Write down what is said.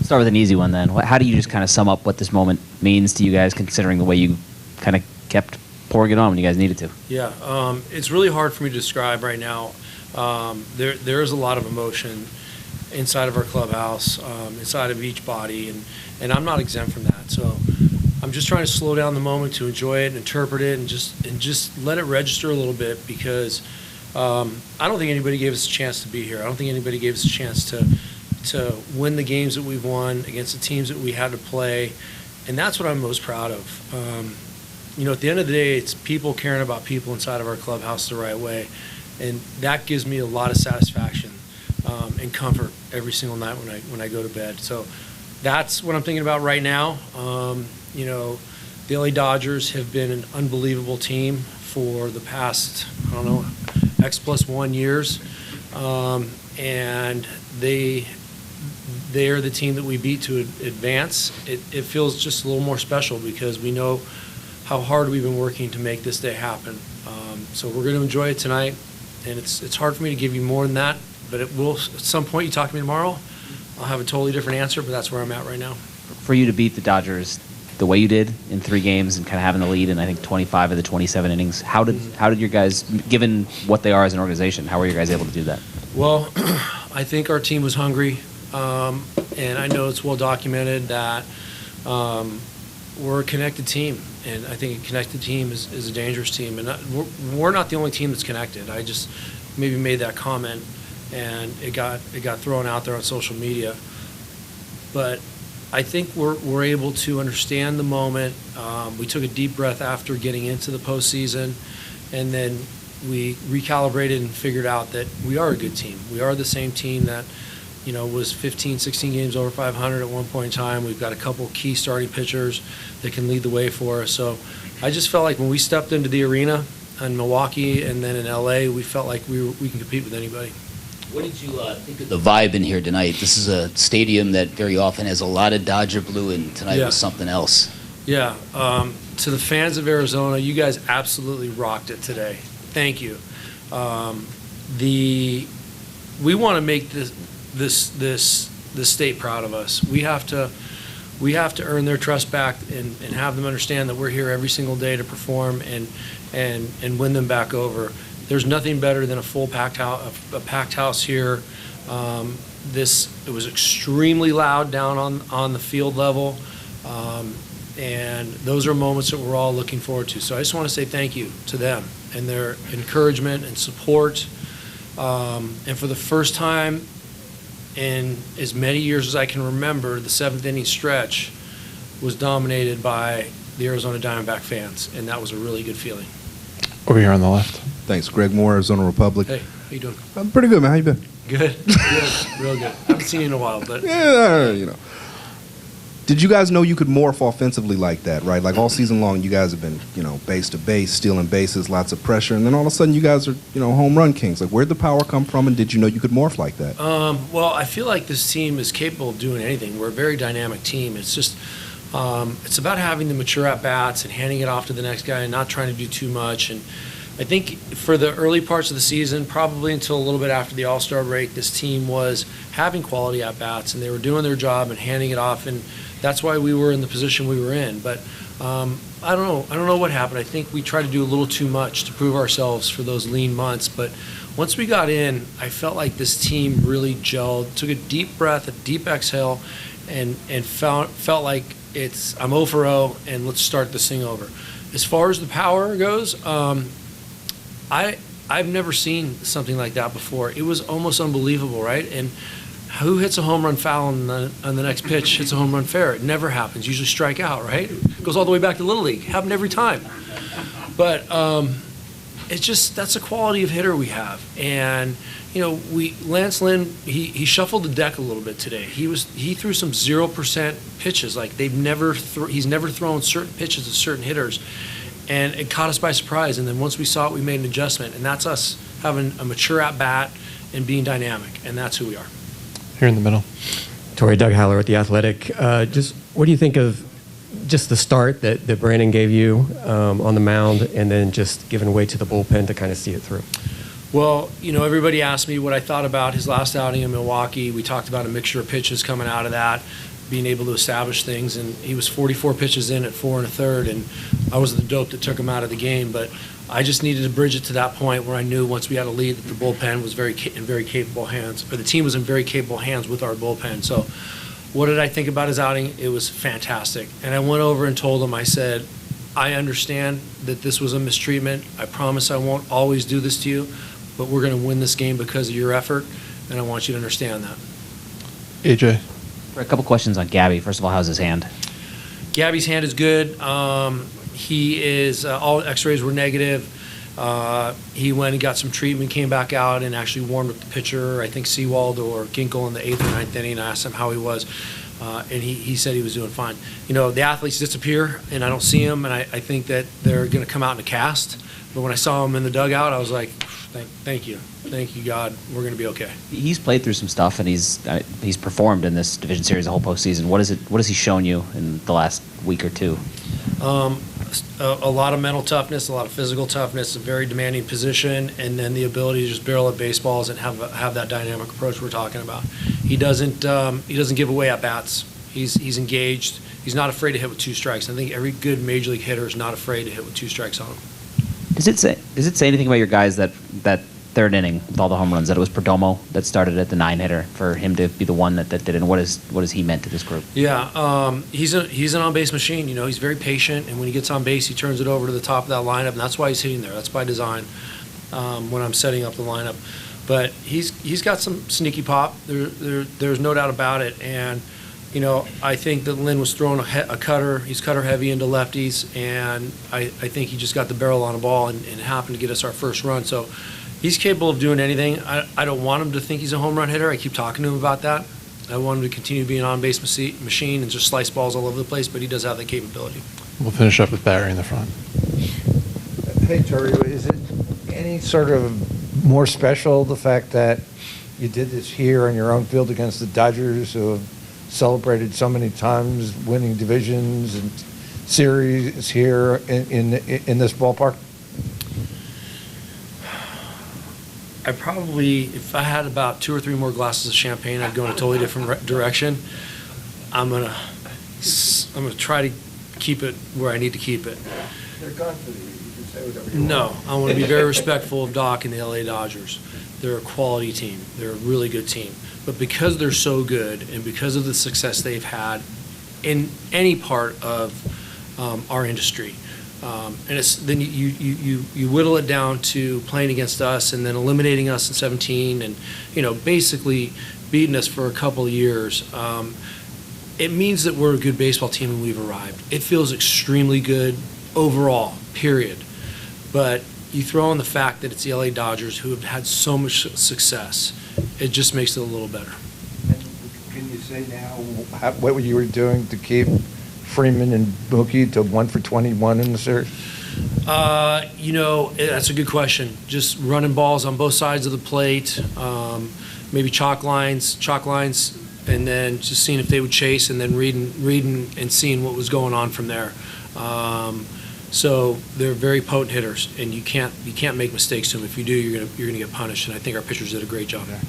start with an easy one then. How do you just kind of sum up what this moment means to you guys, considering the way you kind of kept pouring it on when you guys needed to? Yeah, it's really hard for me to describe right now. There is a lot of emotion inside of our clubhouse, inside of each body, and I'm not exempt from that. So I'm just trying to slow down the moment to enjoy it and interpret it and just let it register a little bit, because I don't think anybody gave us a chance to be here. I don't think anybody gave us a chance to win the games that we've won against the teams that we had to play, and that's what I'm most proud of. At the end of the day, it's people caring about people inside of our clubhouse the right way, and that gives me a lot of satisfaction and comfort every single night when I go to bed. So that's what I'm thinking about right now. The LA Dodgers have been an unbelievable team for the past, X+1 years, and they are the team that we beat to advance. It feels just a little more special because we know how hard we've been working to make this day happen. So we're going to enjoy it tonight, and it's hard for me to give you more than that, but it will. At some point, you talk to me tomorrow, I'll have a totally different answer, but that's where I'm at right now. For you to beat the Dodgers the way you did in 3 games and kind of having the lead in, I think, 25 of the 27 innings, how did your guys, given what they are as an organization, how were you guys able to do that? Well, I think our team was hungry, and I know it's well documented that we're a connected team, and I think a connected team is a dangerous team, and we're not the only team that's connected. I just maybe made that comment, and it got thrown out there on social media, but I think we're able to understand the moment. We took a deep breath after getting into the postseason, and then we recalibrated and figured out that we are a good team. We are the same team that was 15, 16 games over 500 at one point in time. We've got a couple key starting pitchers that can lead the way for us. So I just felt like when we stepped into the arena in Milwaukee and then in LA, we felt like we can compete with anybody. What did you think of the vibe in here tonight? This is a stadium that very often has a lot of Dodger blue, and tonight was something else. Yeah. To the fans of Arizona, you guys absolutely rocked it today. Thank you. We want to make this state proud of us. We have to earn their trust back and have them understand that we're here every single day to perform and win them back over. There's nothing better than a packed house here. It was extremely loud down on the field level, and those are moments that we're all looking forward to. So I just want to say thank you to them and their encouragement and support. And for the first time in as many years as I can remember, the 7th inning stretch was dominated by the Arizona Diamondback fans, and that was a really good feeling. Over here on the left. Thanks. Greg Moore, Arizona Republic. Hey, how you doing? I'm pretty good, man. How you been? Good. Good. Real good. I haven't seen you in a while, but yeah, Did you guys know you could morph offensively like that, right? Like all season long, you guys have been, base to base, stealing bases, lots of pressure, and then all of a sudden you guys are, home run kings. Like, where'd the power come from, and did you know you could morph like that? Well, I feel like this team is capable of doing anything. We're a very dynamic team. It's just, it's about having the mature at-bats and handing it off to the next guy and not trying to do too much. And I think for the early parts of the season, probably until a little bit after the All-Star break, this team was having quality at-bats, and they were doing their job and handing it off, and that's why we were in the position we were in. But I don't know what happened. I think we tried to do a little too much to prove ourselves for those lean months. But once we got in, I felt like this team really gelled, took a deep breath, a deep exhale, and felt like I'm 0 for 0, and let's start this thing over. As far as the power goes, I've never seen something like that before. It was almost unbelievable, right? And who hits a home run foul on the next pitch hits a home run fair? It never happens. Usually strike out, right? It goes all the way back to Little League. Happened every time. But it's just, that's a quality of hitter we have. And Lance Lynn, he shuffled the deck a little bit today. He threw some 0% pitches. Like he's never thrown certain pitches to certain hitters. And it caught us by surprise. And then once we saw it, we made an adjustment. And that's us having a mature at-bat and being dynamic. And that's who we are. Here in the middle. Torey, Doug Haller with The Athletic. Just what do you think of just the start that Brandon gave you on the mound, and then just giving way to the bullpen to kind of see it through? Well, everybody asked me what I thought about his last outing in Milwaukee. We talked about a mixture of pitches coming out of that. being able to establish things. And he was 44 pitches in at 4 1/3, and I was the dope that took him out of the game. But I just needed to bridge it to that point where I knew once we had a lead that the bullpen was in very capable hands, or the team was in very capable hands with our bullpen. So what did I think about his outing? It was fantastic. And I went over and told him, I said, I understand that this was a mistreatment. I promise I won't always do this to you, but we're going to win this game because of your effort, and I want you to understand that. AJ. For a couple questions on Gabby. First of all, how's his hand? Gabby's hand is good. He is, all x-rays were negative. He went and got some treatment, came back out, and actually warmed up the pitcher, I think Sewald or Ginkle in the 8th or 9th inning. I asked him how he was, and he said he was doing fine. You know, the athletes disappear, and I don't see them, and I think that they're going to come out in a cast. But when I saw him in the dugout, I was like, thank you. Thank you, God. We're going to be okay. He's played through some stuff, and he's performed in this division series the whole postseason. What has he shown you in the last week or two? A lot of mental toughness, a lot of physical toughness, a very demanding position, and then the ability to just barrel at baseballs and have that dynamic approach we're talking about. He doesn't give away at bats. He's engaged. He's not afraid to hit with 2 strikes. I think every good major league hitter is not afraid to hit with 2 strikes on him. Does it say anything about your guys that third inning with all the home runs that it was Perdomo that started at the 9-hitter for him to be the one that did it? And what has he meant to this group? Yeah, he's an on-base machine. You know, he's very patient, and when he gets on base, he turns it over to the top of that lineup, and that's why he's hitting there. That's by design when I'm setting up the lineup. But he's got some sneaky pop. There's no doubt about it. And you know, I think that Lynn was throwing a cutter. He's cutter heavy into lefties, and I think he just got the barrel on a ball and happened to get us our first run. So he's capable of doing anything. I don't want him to think he's a home run hitter. I keep talking to him about that. I want him to continue to be an on-base machine and just slice balls all over the place, but he does have that capability. We'll finish up with Barry in the front. Hey, Torey, is it any sort of more special, the fact that you did this here on your own field against the Dodgers, who have celebrated so many times winning divisions and series here in this ballpark? I probably, if I had about 2 or 3 more glasses of champagne, I'd go in a totally different direction. I'm gonna try to keep it where I need to keep it. They're gone for the year. You can say whatever you want. No, I want to be very respectful of Doc and the LA Dodgers. They're a quality team. They're a really good team. But because they're so good and because of the success they've had in any part of our industry, and it's then you whittle it down to playing against us and then eliminating us in 17 and, you know, basically beating us for a couple of years. It means that we're a good baseball team and we've arrived. It feels extremely good overall, period. But you throw in the fact that it's the LA Dodgers who have had so much success, it just makes it a little better. And can you say now what you were doing to keep Freeman and Mookie to 1 for 21 in the series? You know, that's a good question. Just running balls on both sides of the plate, maybe chalk lines, and then just seeing if they would chase, and then reading and seeing what was going on from there. So they're very potent hitters, and you can't make mistakes to them. If you do, you're gonna get punished. And I think our pitchers did a great job there.